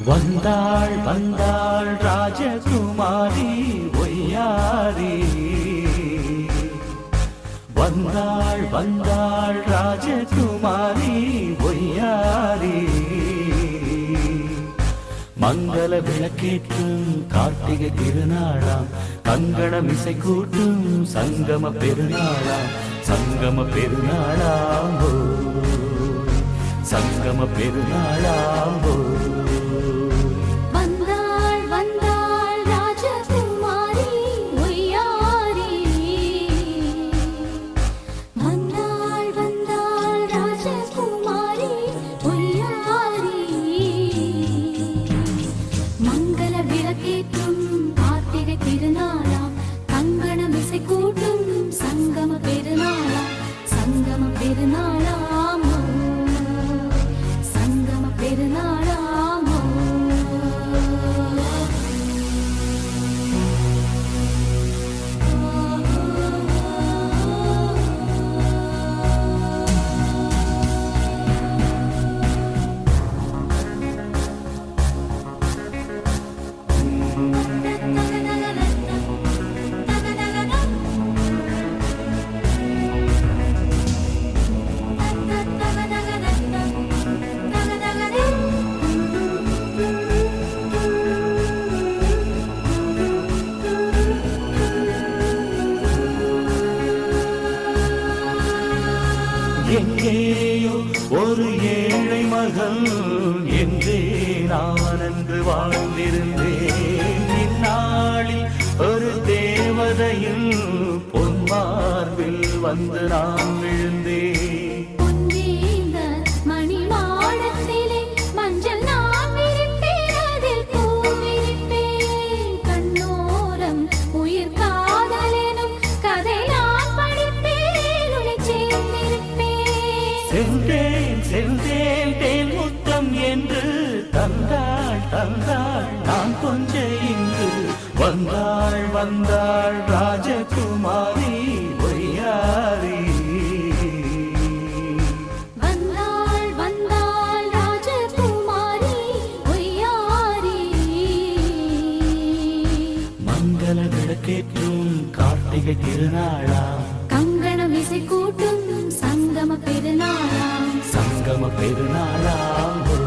வந்தாள் வந்தாள் ராஜகுமாரி ஒய்யாரி. வந்தாள் வந்தாள் ராஜகுமாரி ஒய்யாரி. மங்கள விளக்கேற்றும் கார்த்திகை திருநாளாம், கங்கணம் இசை கூட்டும் சங்கம பெருநாளாம். சங்கம பெருநாளாம் ஓ, சங்கம பெருநாளாம் ஓ. எங்கேயோ ஒரு ஏழை மகள் என்றே நான் அன்று வாழ்ந்திருந்தேன். இந்நாளில் ஒரு தேவதையில் பொன்மார்பில் வந்து நான் விழுந்தேன். செந்தேன் செந்தேன் தேன் முத்தம் என்று தந்தாள் தந்தாள் நான் கொஞ்ச இங்கு. வந்தாள் வந்தாள் ராஜகுமாரி ஒய்யாரி. வந்தாள் வந்தாள் ராஜகுமாரி ஒய்யாரி. மங்கள விளக்கேற்றும் கார்த்திகை திருநாளாம், கங்கணம் இசை கூட்டும் சங்கம பெருநாளாம். சங்கம பெருநாளாம் ஓ,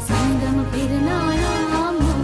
சங்கம பெருநாளாம் ஓ.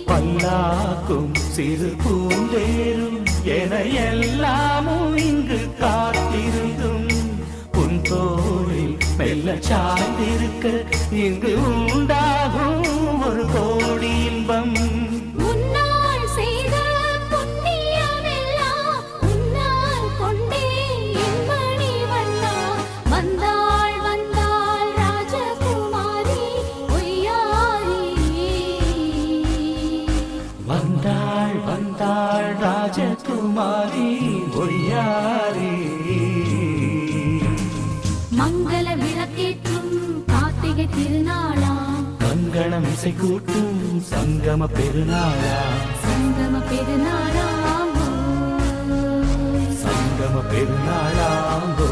பல்லாக்கும் சிறு பூந்தேரும் என எல்லாமும் இங்கு காத்திருந்தும் உன் தோளில் மெல்ல சாய்ந்திருக்க இங்கு உண்டாகும் ஒரு கோடி இன்பம். வந்தாள் வந்தாள் ராஜகுமாரி ஒய்யாரி. மங்கள விளக்கேற்றும் கார்த்திகை திருநாளாம், கங்கணம் இசை கூட்டும் சங்கம பெருநாளாம். சங்கம பெருநாளாம் ஓ, சங்கம பெருநாளாம் ஓ.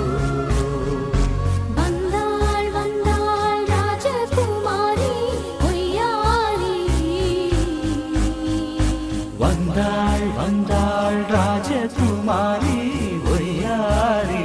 வந்தாள் வந்தாள் ராஜகுமாரி ஒய்யாரி. வந்தாள் வந்தாள் ராஜகுமாரி ஒய்யாரி.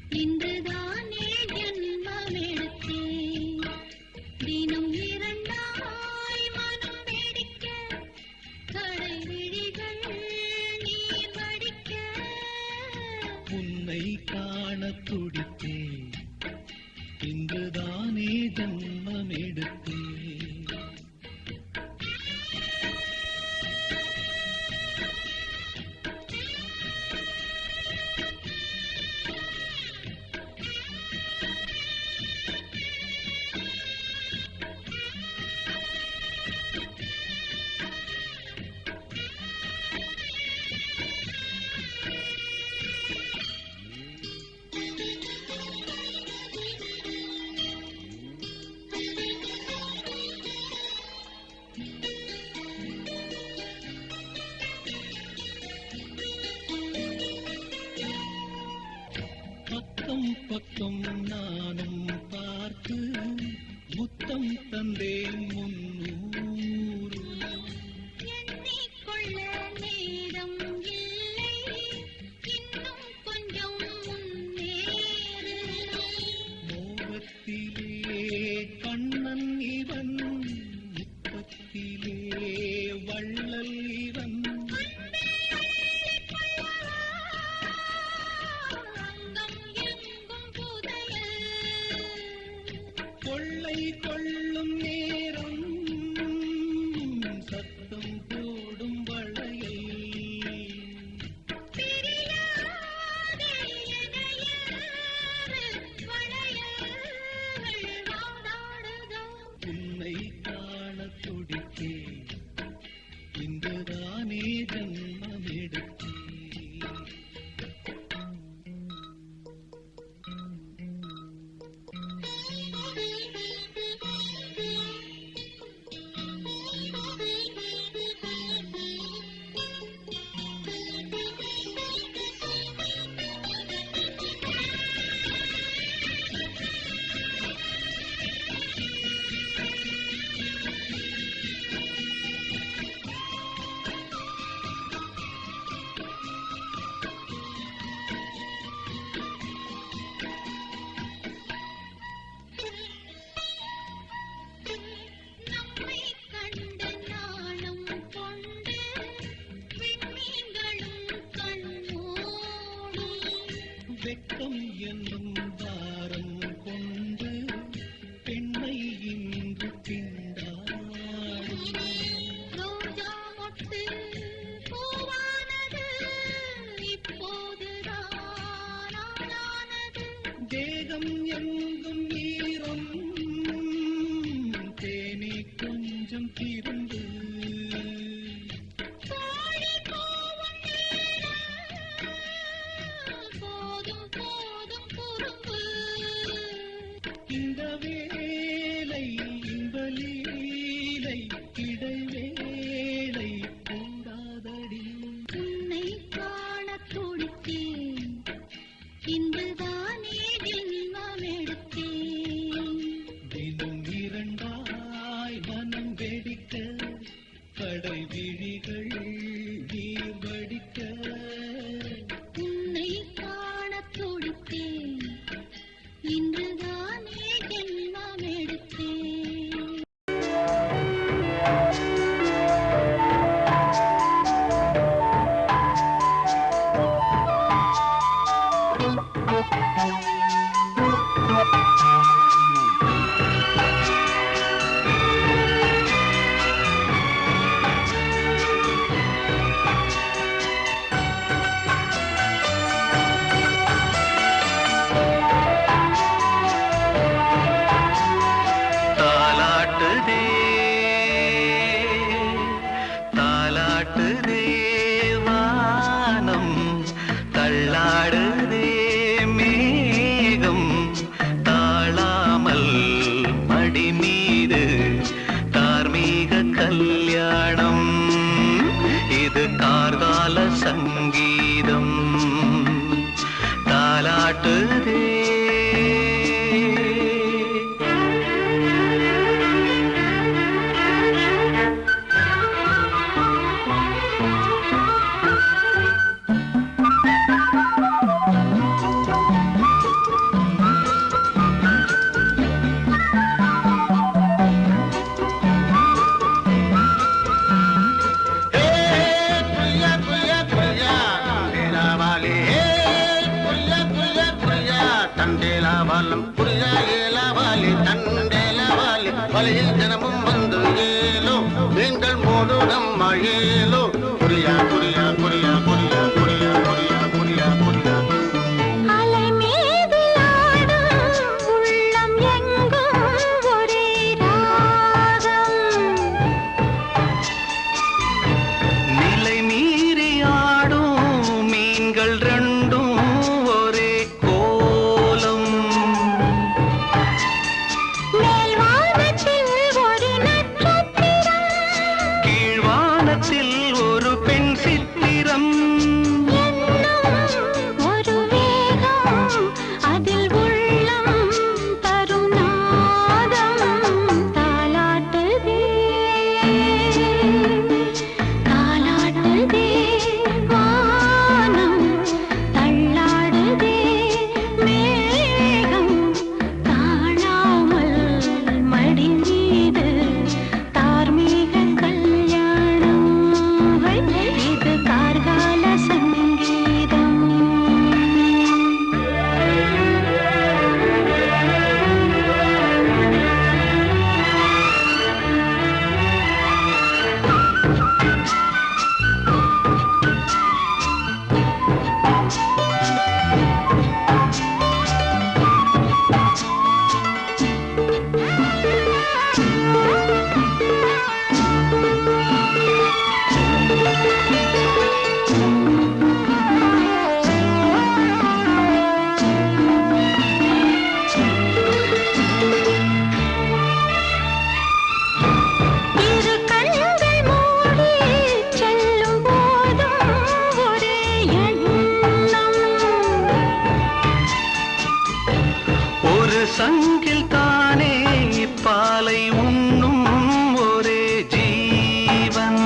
இன்றுதானே ஜென்மமெடுத்தேன் ஜென்மம் எடுத்தேன். பக்கம் பக்கம் நானும் பார்த்து முத்தம் தந்தேன் 300. எண்ணிக்கொள்ள நேரம் இல்லை, இன்னும் கொஞ்சம் முன்னேறு. மோகத்திலே கண்ணன் இவன், முத்தத்திலே வள்ளல் இவன். அங்கம் எங்கும் புதையல், கொள்ளை கொள்ளும் நேரம் சத்தம் போடும் வளையல். பிரியாதே எனையாறு, வளையல்கள் வாடாடுதோ. உன்னை காண துடித்தேன், இங்குதானே ஜன்மம் எடுத்தேன். நம்மை கண்ட நாணம் கொண்டு விண்மீன்களும் கண்ணோடும். வெட்கம் என்னும் வாரம் கொண்டு பெண்ணை இன்று திண்டாடும். ரோஜா மொட்டு பூவானது இப்போதுதான் ஆனானது. தேகம் எங்கும் ஈரம், தேனி கொஞ்சம் திரும்பு. கோழி கூவும் நேரம், போதும் போதும் குறும்பு. இந்த வேலை இந்த லீலை இடைவேளை கூடாதடி. உன்னை காணத் துடித்தேன், இன்றுதானே ஜென்மம் எடுத்தேன். தினம் இரண்டாய் மனம் வெடிக்க, கடை விழிகள் நீர் வடிக்க. உன்னை காணத் துடித்தேன், இன்றுதானே ஜென்மம் எடுத்தேன். தாலாட்டுதே தாலாட்டுதே வானம், தள்ளாடுதே மேகம், தாழாமல் மடி மீது தார்மீக கல்யாணம். இது கார்கால சங்கீதம். தாலாட்டுதே வலையில் தினமும் வந்து ஏலோ நீங்கள் மோடு நம்ம ஏலோ குறியா குறியா குறியா குறியா குறியா குறியா குறியா குறியா அலை மீது ஆடும் உள்ளம் எங்கும் ஒரே ராகம் நிலை மீறி ஆடும் மீன்கள் ரெண்டும் ஒரே கோலம் மேல்வானத்தில் ஒரு நட்சத்திரம் கீழ்வானத்தில் ஒரு பெண் சித்திரம் என்னும் ஒரு வேகம் அதில் உள்ளம் தரும் நாதம் தாலாட்டுதே தாலாட்டுதே வானம் தள்ளாடுதே மேகம் காணாமல் மடி மீது தார்மீக கல்யாணம் இது கார்கால சங்கீதம் இரு கண்கள் மூடி செல்லும் போதும் ஒரே எண்ணம் ஒரு சங்கில் தானே பாலை உண்ணும் ஒரே ஜீவன்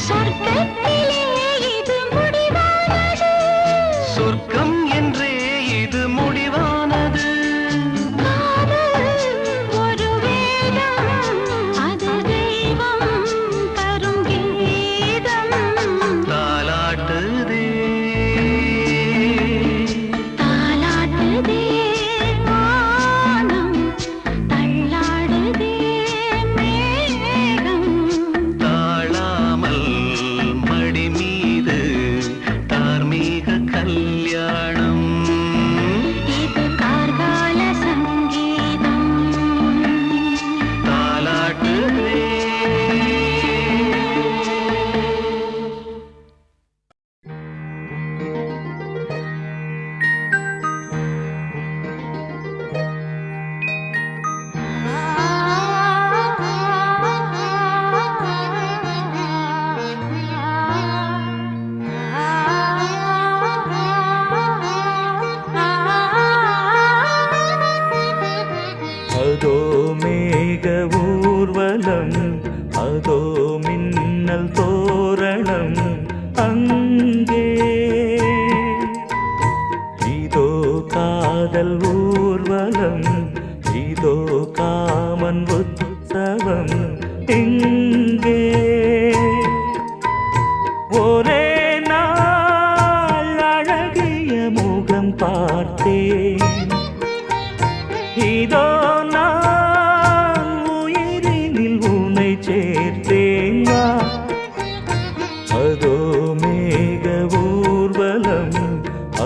சொர்க்கத்திலே இது முடிவானது சொர்க்கம் என்றே இது முடிவானது காதல் ஒரு வேதம் அது தெய்வம் தரும் கீதம் தாலாட்டுதே தாலாட்டுதே வானம் தள்ளாடுதே மேகம் தாழாமல் மடி மீது தார்மீக கல்யாணம் இது கார்கால சங்கீதம் தாலாட்டுதே அதோ மேக ஊர்வலம் அதோ மின்னல் தோரணம் அங்கே இதோ காதல் ஊர்வலம் இதோ காமன் உற்சவம் இங்கே ஒரே நாள் அழகிய முகம் பார்த்தேன் இதோ நான் உயிரினில் உன்னை சேர்த்தேன் அதோ மேக ஊர்வலம்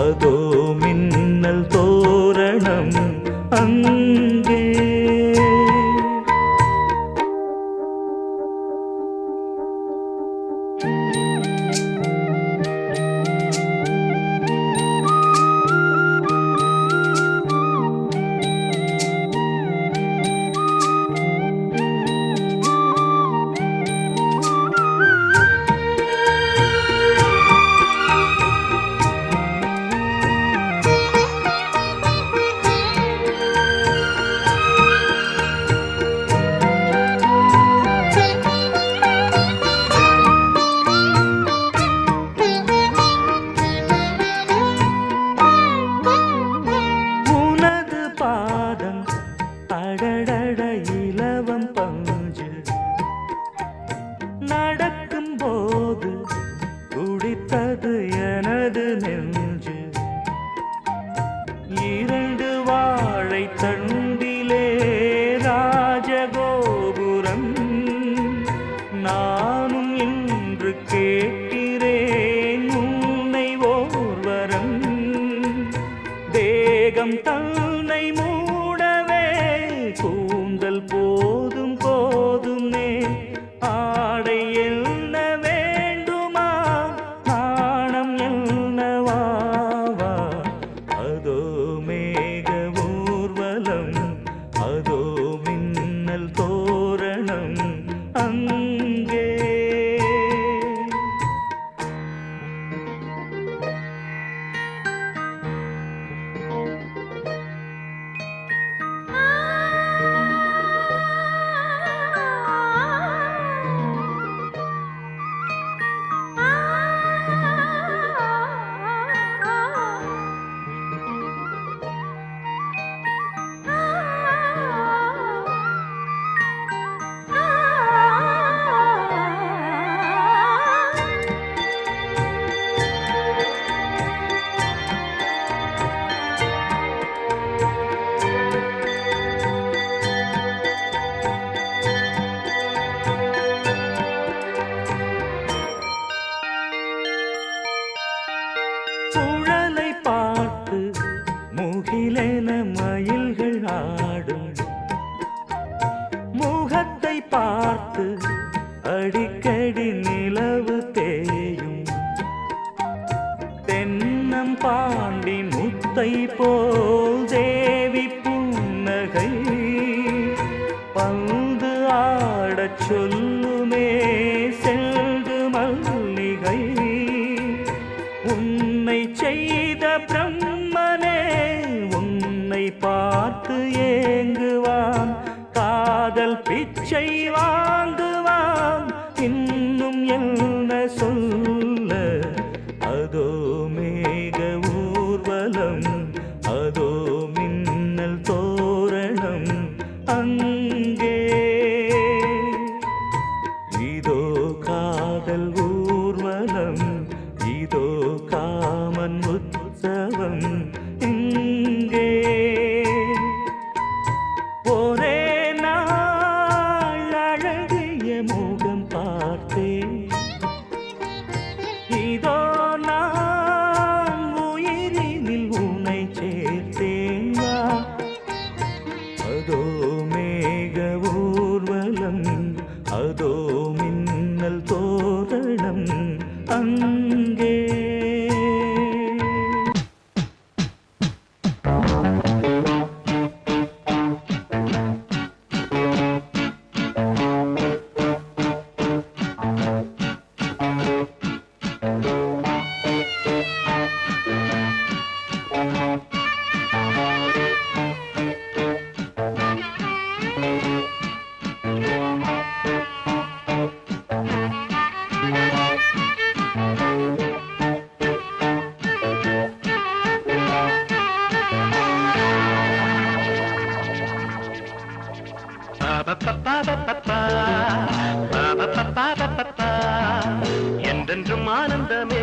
அதோ மின்னல் தோரணம் அங்கே தண்டிலே வரச் சொல்லுமே செல்து மல்லிகை. உன்னை செய்த பிரம்மனே உன்னை பார்த்து ஏங்குவான், காதல் பிச்சை வாங்குவான். இன்னும் என்ன சொல்ல? அதோ மேக ஊர்வலம், அதோ மின்னல் தோரணம் அங்கே. இதோ காதல் ஊர்வலம், இதோ காமன் உற்சவம் இங்கே. ஒரே நாள் அழகிய முகம் பார்த்தேன், இதோ நான் உயிரினில் உன்னை சேர்த்தேன். அதோ மேக ஊர்வலம், அதோ மின்னல் தோரணம் அங்கே. என்றென்றும் ஆனந்தமே,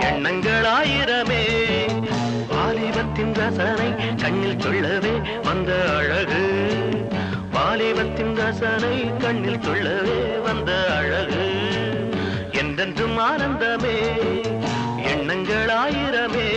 எண்ணங்கள் ஆயிரமே, வாலிபத்தின் ரசனை கண்ணில் சொல்லவே வந்த அழகு, வாலிபத்தின் ரசனை கண்ணில் சொல்லவே வந்த அழகு. என்றென்றும் ஆனந்தமே, எண்ணங்கள் ஆயிரமே.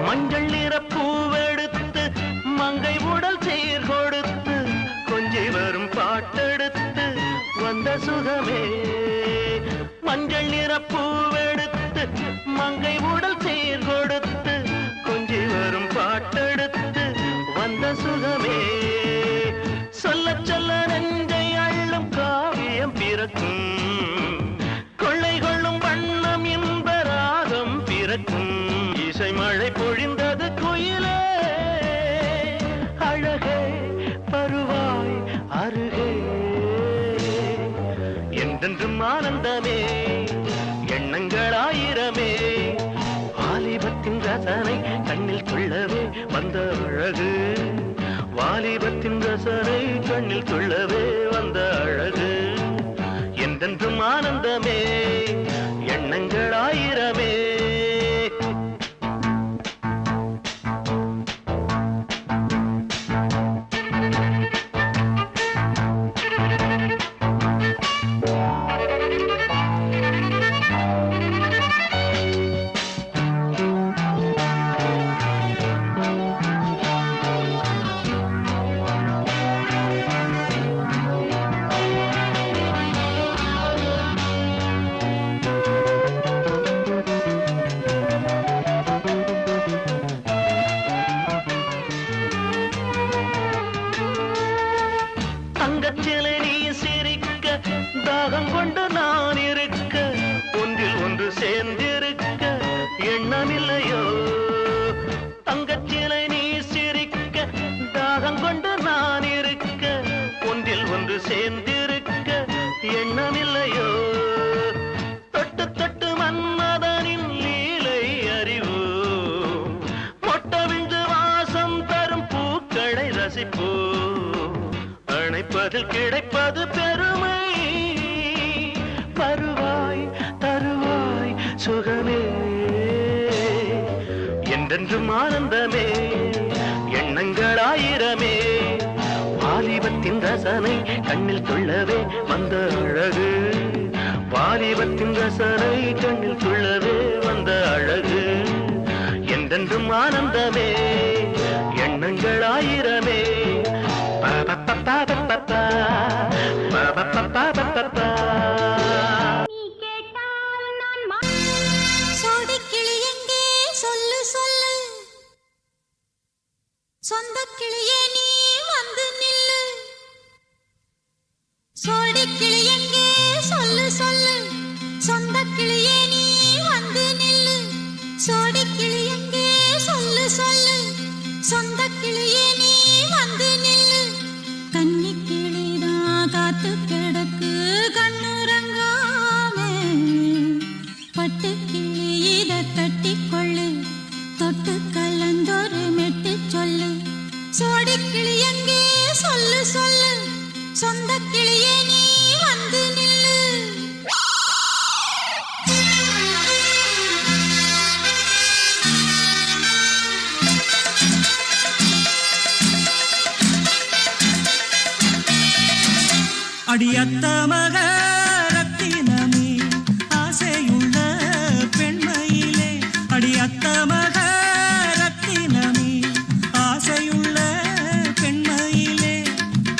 மஞ்சள் நிற பூவெடுத்து மங்கை உடல் சீர் கொடுத்து கொஞ்சி வரும் பாட்டெடுத்து வந்த சுகமே. மஞ்சள் நிற பூவெடுத்து மங்கை உடல் சீர் கொடுத்து கொஞ்சி வரும் பாட்டெடுத்து வந்த சுகமே. சொல்ல சொல்ல நெஞ்சை அள்ளும் காவியம் பிறக்கும், கொள்ளை கொள்ளும் வண்ணம் இன்ப ராகம் பிறக்கும். இசை மழை பொழிந்தது குயிலே, அழகே பருவாய் அருகே. என்றென்றும் ஆனந்தமே, எண்ணங்கள் ஆயிரமே, வாலிபத்தின் ரசனை கண்ணில் கொள்ளவே வந்த அழகு, வாலிபத்தின் ரசனை கண்ணில் கொள்ளவே வந்த அழகு. என்றென்றும் ஆனந்தமே, எண்ணங்கள் ஆயிரமே. தங்கச்சிலை நீ சிரிக்க, தாகம் கொண்டு நான் இருக்க, ஒன்றில் ஒன்று சேர்ந்திருக்க எண்ணமில்லையோ. தங்கச்சிலை நீ சிரிக்க, தாகம் கொண்டு நான் இருக்க, ஒன்றில் ஒன்று சேர்ந்திருக்க எண்ணமில்லையோ. தொட்டு தொட்டு மன்மதனின் லீலை அறிவு, மொட்டவிழ்ந்து வாசம் தரும் பூக்களை ரசிப்போ. அணைப்பதில் கிடைப்பது பெருமை, வருவாய் தருவாய் சுகமே. என்றென்றும் ஆனந்தமே, ஆயிரமே வாலிபத்தின் ரசனை கண்ணில் துள்ளவே வந்த அழகு வாலிபத்தின் ரசனை கண்ணில் துள்ளவே வந்த அழகு என்றென்றும் ஆனந்தமே எண்ணங்கள் ஆயிரமே சோடிக்கிளி எங்கே சொல்லு சொல்லு சொந்தக் கிளியே நீ வந்து நில்லு சோடிக்கிளி எங்கே சொல்லு சொல்லு சொந்தக் கிளியே நீ வந்து நில்லு சோடிக்கிளி எங்கே சொல்லு சொல்லு சொந்தக் கிளியே நீ வந்து நில்லு கன்னி கிளிதான் காத்து கிடக்கு கண்ணுறங்காமே பட்டு கிளி இத கட்டிக்கொள்ளு தொட்டு கலந்தொரு மெட்டு சொல்லு சோடி கிளி எங்கே சொல்லு சொல்லு சொந்த கிளியே நீ வந்து நில்லு அடியத்த மக ரத்தினமே ஆசையுள்ள பெண்மையிலே அடியத்த மக ரத்தினமே ஆசையுள்ள பெண்மையிலே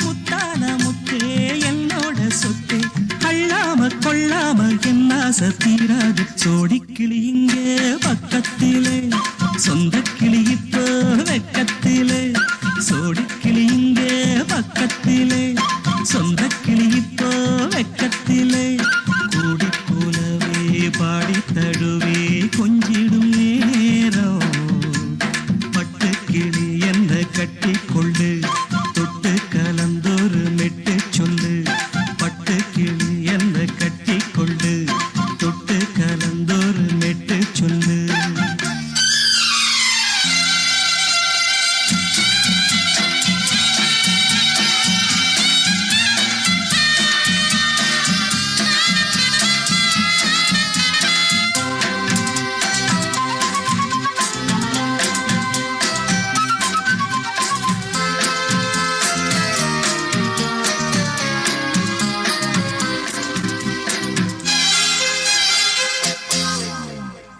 முத்தான முத்தே என்னோட சொத்தே அள்ளாம கொள்ளாம என் ஆசை தீராது சோடிக்கிளி இங்கே பக்கத்திலே சொந்த கிளி இப்போ வெக்கத்திலே சோடிக்கிளி இங்கே பக்கத்திலே சொந்த கிளி இப்போ வெக்கத்திலே கூடி கூலவே பாடி தழுவே கொஞ்சிடும் நேரம் பட்டு கிளி என்ன கட்டி கொள்ளு தொட்டு கலந்தொரு மெட்டு சொல்லு பட்டு கிளி என்ன கட்டி கொள்ளு தொட்டு கலந்தொரு மெட்டு சொல்லு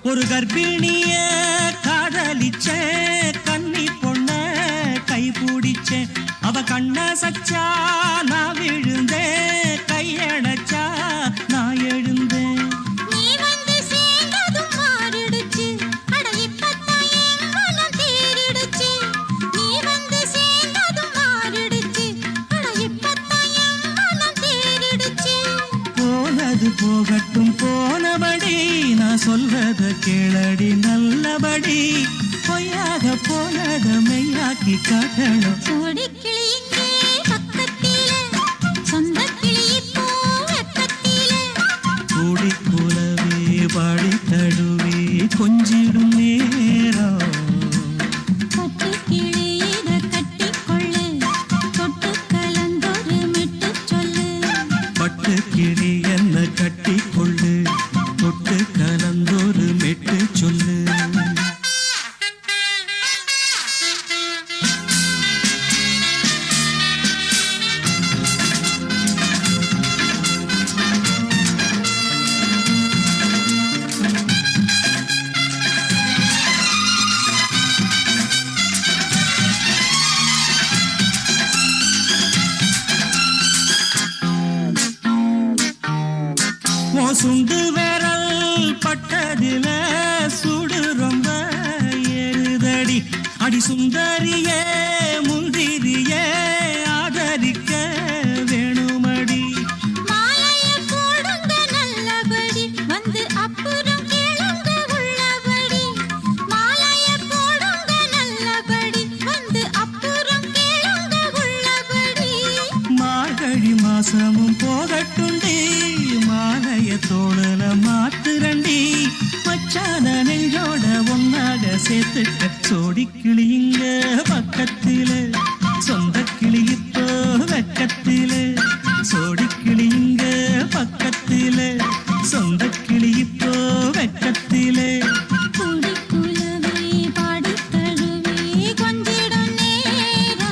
ஒரு கர்ப்பிணிய காதலிச்ச கன்னி பொண்ண கை பிடிச்ச அவ கண்ண சச்சா நான் விழுந்தேன் கையடைச்சா நான் எழுந்தேன் நீ வந்து சேர்ந்ததும் மாறிடுச்சு அட இப்பத்தான் என் மனம் தேறிடுச்சு நீ வந்து சேர்ந்ததும் மாறிடுச்சு அட இப்பத்தான் என் மனம் தேறிடுச்சு போனது போகட்டும் போனபடி நான் சொல்றத கேளடி நல்லபடி பொய்யாக போனத மெய்யாக்கி காட்டணும் சோடி கிளி இங்கே பக்கத்திலே சொந்த கிளி இப்போ வெக்கத்திலே கூடி கூலவே பாடி தழுவே கொஞ்சிடும் நேரம் பட்டு கிளி இத கட்டிக்கொள்ளு தொட்டு கலந்தொரு மெட்டு சொல்லு பட்டு கிளி என்ன கட்டி கொள்ளு தொட்டு கலந்தொரு மெட்டு சொல்லு சுண்டு விரல் பட்டதில சுடு ரொம்ப ஏறுதடி அடி சுந்தரியே முந்திரியே ஆதரிக்க வேணுமடி மாலைய போடுங்க நல்லபடி வந்து அப்புறம் கேளுங்க உள்ளபடி மாலைய போடுங்க நல்லபடி வந்து அப்புறம் கேளுங்க உள்ளபடி மார்கழி மாசமும் போகட்டுண்டி மாலைய தோழல மாத்துரண்டி மச்சான நெஞ்சோட ஒன்னாக சேர்த்துக்க சோடி கிளிங்க பக்கத்திலே சொந்த கிளி இப்போ வெக்கத்திலே சோடி கிளிங்க பக்கத்திலே சொந்த கிளி இப்போ வெக்கத்திலே கூடி குலவே பாடி தழுவே கொஞ்சிடும் நேரம்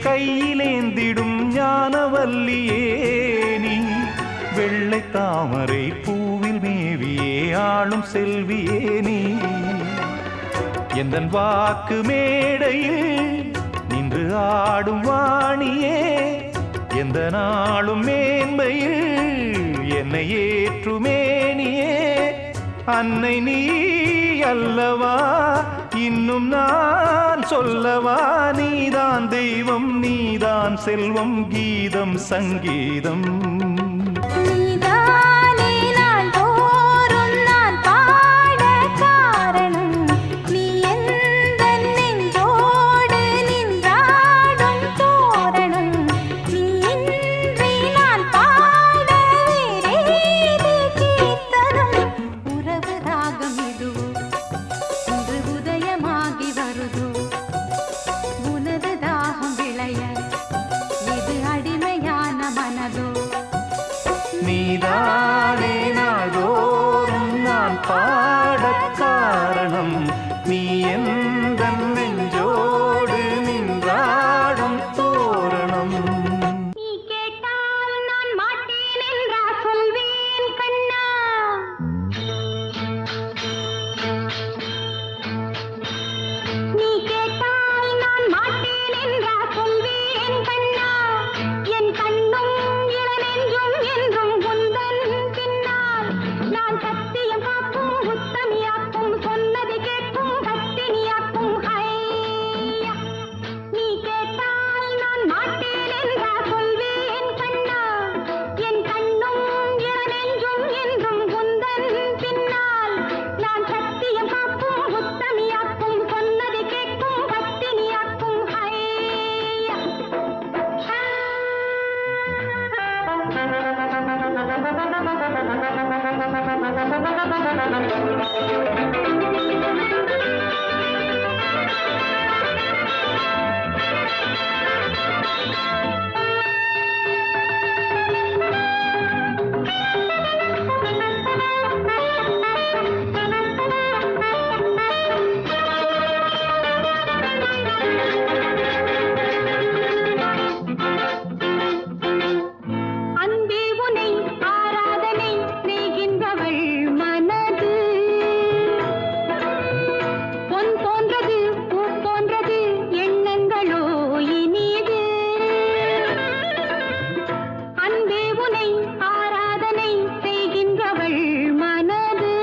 கையிலேந்திடும் ஞானவல்லியே நீ வெள்ளை தாமரை பூவில் மேவியே ஆளும் செல்வியே நீ எந்தன் வாக்கு மேடையில் நின்று ஆடும் வாணியே எந்த நாளும் மேன்மையில் என்னை ஏற்றுமேனியே அன்னை நீ அல்லவா இன்னும் நான் சொல்லவா நீதான் தெய்வம் நீதான் செல்வம் கீதம் சங்கீதம் நீதானே நான் தோறும் நான் பாட காரணம் நீ எந்தன் நெஞ்சோடு நின்றாடும் தோரணம் நீ இன்றி நான் பாட வேறேது கீர்த்தனம் உறவு ராகம் இதுவோ இன்று உதயமாகி வருதோ உனது தாகம் விளைய இது அடிமையான மனதோ நீதானே நாள்தோறும் நான் பாடக் காரணம் நீ எந்தன் நெஞ்சோடு நின்றாடும் தோரணம் நீ கேட்டால் நான் மாட்டேன் என்றா சொல்வேன் கண்ணா நீ கேட்டால் நான் மாட்டேன் என்றா சொல்வேன் கண்ணா என் கண்ணும் இளநெஞ்சும் என்றும் உந்தன் பின்னால் நான் சத்தியம் காக்கும் உத்தமியாக்கும் சொன்னது கேட்கும் பத்தினியாக்கும் ஹையா நீ கேட்டால் நான் மாட்டேன் என்றா சொல்வேன் கண்ணா என் கண்ணும் இளநெஞ்சும் என்றும் உந்தன் பின்னால் நான் சத்தியம் காக்கும் உத்தமியாக்கும் சொன்னது கேட்கும் பத்தினியாக்கும் ஹையா அன்பே உனை ஆராதனை செய்கின்றவள் மனது பொன் போன்றது பூ போன்றது எண்ணங்களோ இனிது அன்பே உனை ஆராதனை செய்கின்றவள் மனது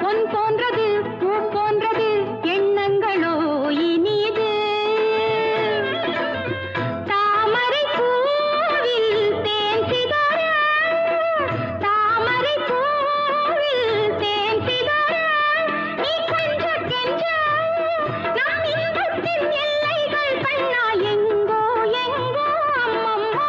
பொன் போன்றது பூ போன்றது எண்ணங்களோ இனிது தாமரை பூவில் தேன் சிதற தாமரை பூவில் தேன் சிதற நீ கொஞ்ச கெஞ்ச நான் இன்பத்தின் எல்லைகள் கண்ணா எங்கோ எங்கோ அம்மம்மா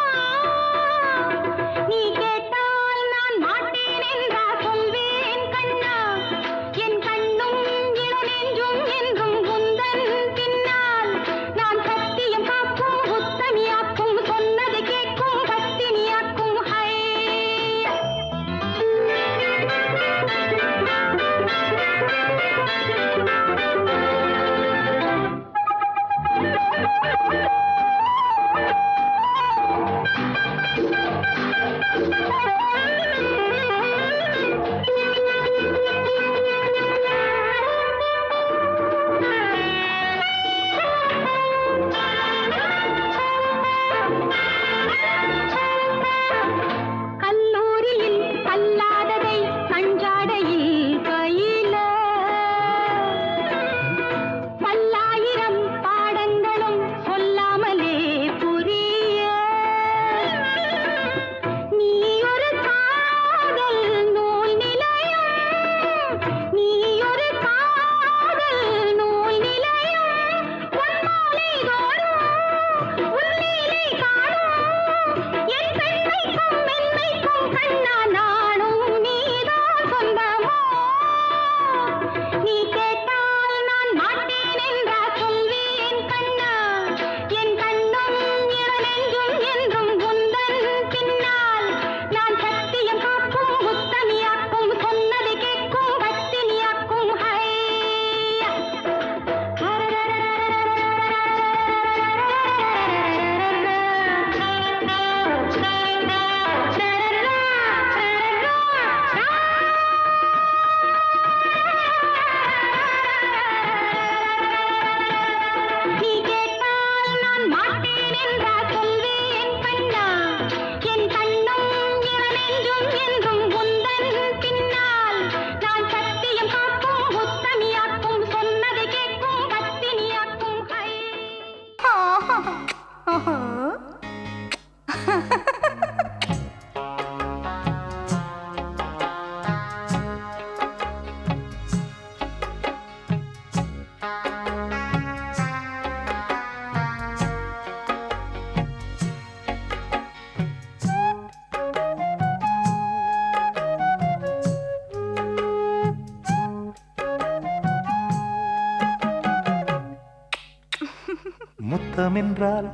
முத்தமென்றால்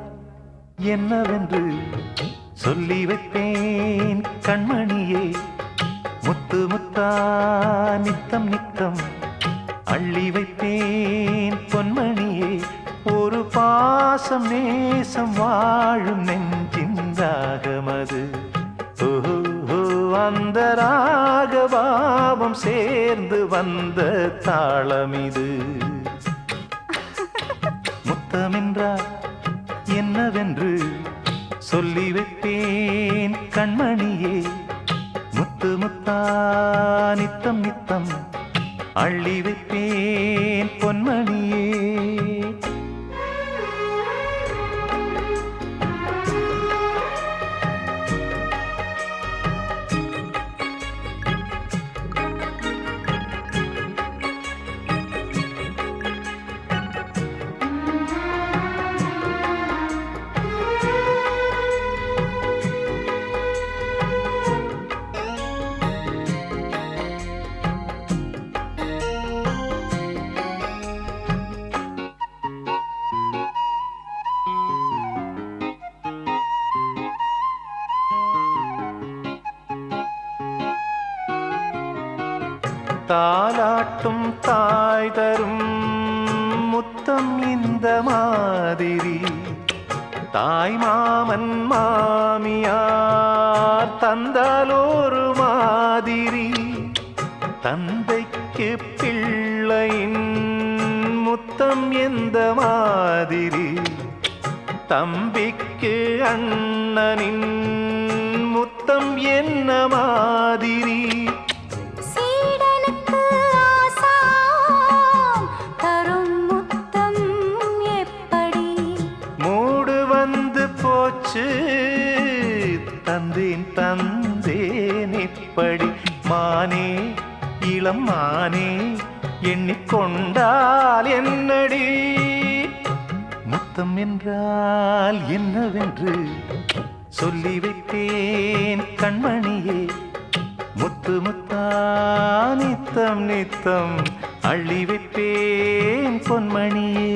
என்னவென்று சொல்லி வைப்பேன் கண்மணியே. முத்து முத்தா நித்தம் நித்தம் அள்ளி வைப்பேன் பொன்மணியே. ஒரு பாசம் நேசம் வாழும் நெஞ்சின் ராகமது. ஓஹோ அந்த ராகபாவம் சேர்ந்து வந்த தாளமிது. முத்தமென்றால் என்னவென்று சொல்லி வைப்பேன் கண்மணியே. முத்து முத்தா நித்தம் நித்தம் அள்ளி வைப்பேன் பொன்மணியே. தாலாட்டும் தாய் தரும் முத்தம் இந்த மாதிரி. தாய் மாமன் மாமியார் தந்தாலொரு மாதிரி. தந்தைக்கு பிள்ளையின் முத்தம் எந்த மாதிரி. தம்பிக்கு அண்ணனின் முத்தம் என்ன மாதிரி. தந்தேன் தந்தேன் இப்படி. மானே இளம் மானே எண்ணிக்கொண்டால் என்னடி. முத்தம் என்றால் என்னவென்று சொல்லி வைத்தேன் கண்மணியே. முத்து முத்தா நித்தம் நித்தம் அள்ளி வைப்பேன் பொன்மணியே.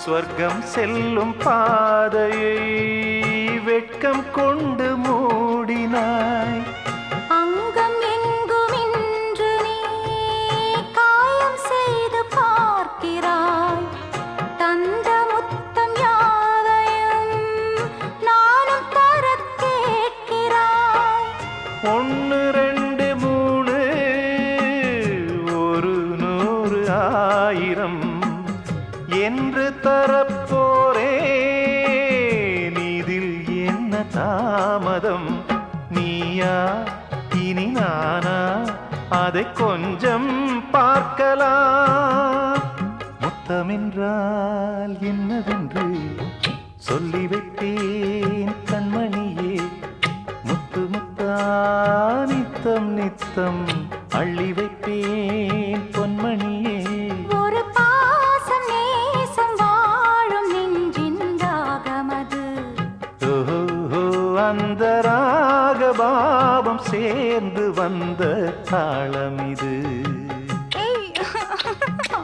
சொர்க்கம் செல்லும் பாதையை வெட்கம் கொண்டு மூடினாய். அங்கம் எங்கும் இன்று நீ காயம் செய்து பார்க்கிறாய். தந்த முத்தம் யாவையும் நானும் தர கேட்கிறாய். 1 2 3 ஒரு 100 1000 என்று தரப்போரேன். இதில் என்ன தாமதம். நீயா இனி நானா அதை கொஞ்சம் பார்க்கலாம். முத்தமென்றால் என்னவென்று சொல்லி வைத்தேன் கண்மணியே. முத்து முத்தா நித்தம் நித்தம் அள்ளி வைப்பேன் பொன்மணியே. ஒரு பாசம் நேசம் வாழும் நெஞ்சின் ராகமது. ஓஹோ அந்த ராகபாவம் சேர்ந்து வந்த தாளமிது.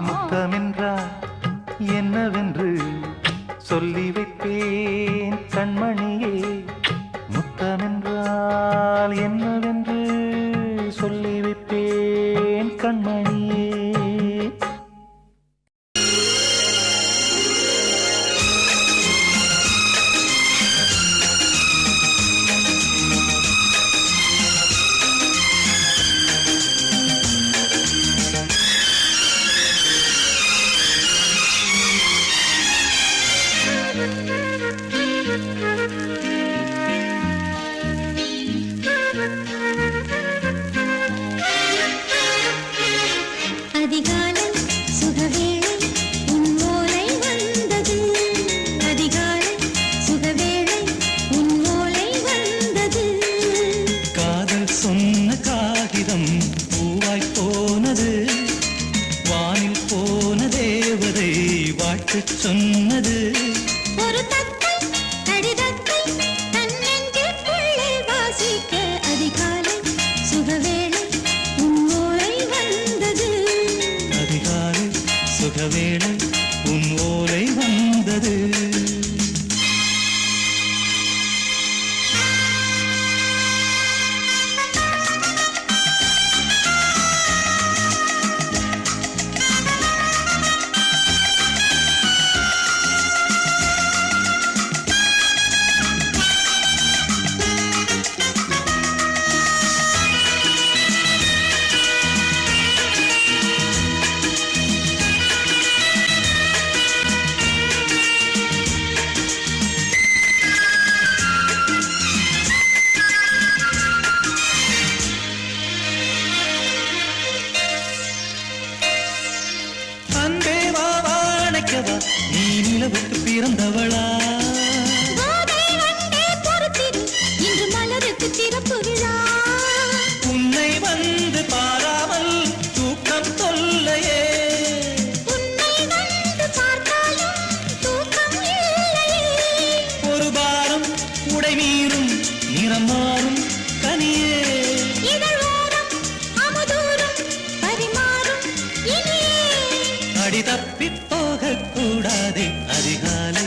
முத்தமென்றால் என்னவென்று சொல்லி வைப்பேன் கண்மணியே. முத்தமென்றால் என்னவென்று சொல்லி வைப்பேன் கண்மணியே. பார்த்து சொன்னது ஒரு தத்தை கடிதத்தை தன்னெஞ்சுக்குள்ளே வாசிக்க அதிகாலை சுகவேளை உன்னோலை வந்தது. அதிகாலை சுகவேளை உன் ஓலை வந்தது. அன்பே வா வாழைக்கவா நீ நிலவுக்கு பிறந்தவளா கோதை வண்டே பொறுத்திரு இன்று மலருக்கு திறப்பு விழா. உன்னை வந்து பாராமல் தூக்கம் தொல்லையே. உன்னை வந்து பார்த்தாலும் தூக்கம் இல்லையே. ஒரு பாரம் உடை மீறும் நிறம் மாறும் கனியே. இதழ் ஓரம் அமுதூரும் பரிமாறும் இனியே. அடி தப்பி போகக் கூடாதே. அதிகாலை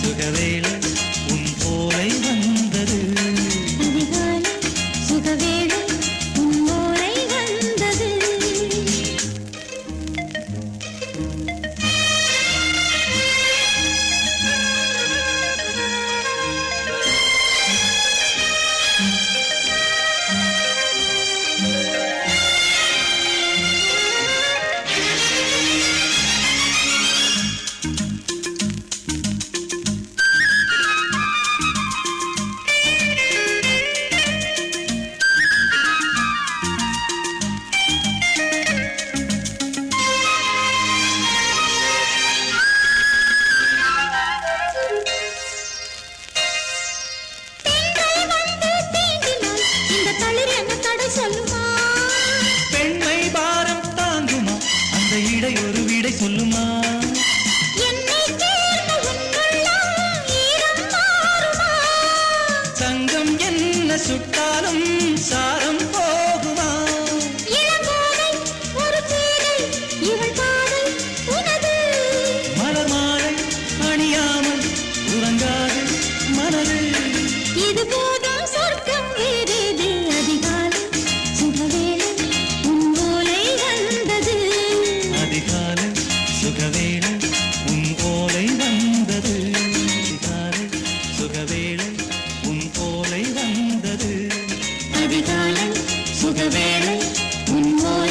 சுகவேளை உன் போலை வந்தது. அதிகாலை சுகவேளை உன்னோரை வந்தது. பெண்கள் வந்து தீண்டினால் இந்த தளிர் என்ன தடை சொல்லுமா? பெண்மை பாரம் தாங்குமா அந்த இடை ஒரு விடை சொல்லுமா? என்னை தேர்ந்த உன்னுள்ளம் ஈரம் மாறுமா? சங்கம் என்ன சுட்டாலும் சாரம் போகுமா? இளங்கோதை ஒரு பேதை இவள் காதல் உனது. மலர் மாலை அணியாமல் உறங்காது மனது. இது போதும் சொர்க்கம் வேறேது. அதிகாலை சுகவேளை உன் ஓலை வந்தது. அதிகாலை சுகவேளை உன் ஓலை வந்தது. அதிகாலை சுகவேளை உன் ஓலை வந்தது. அதிகாலை சுகவேளை உன் ஓலை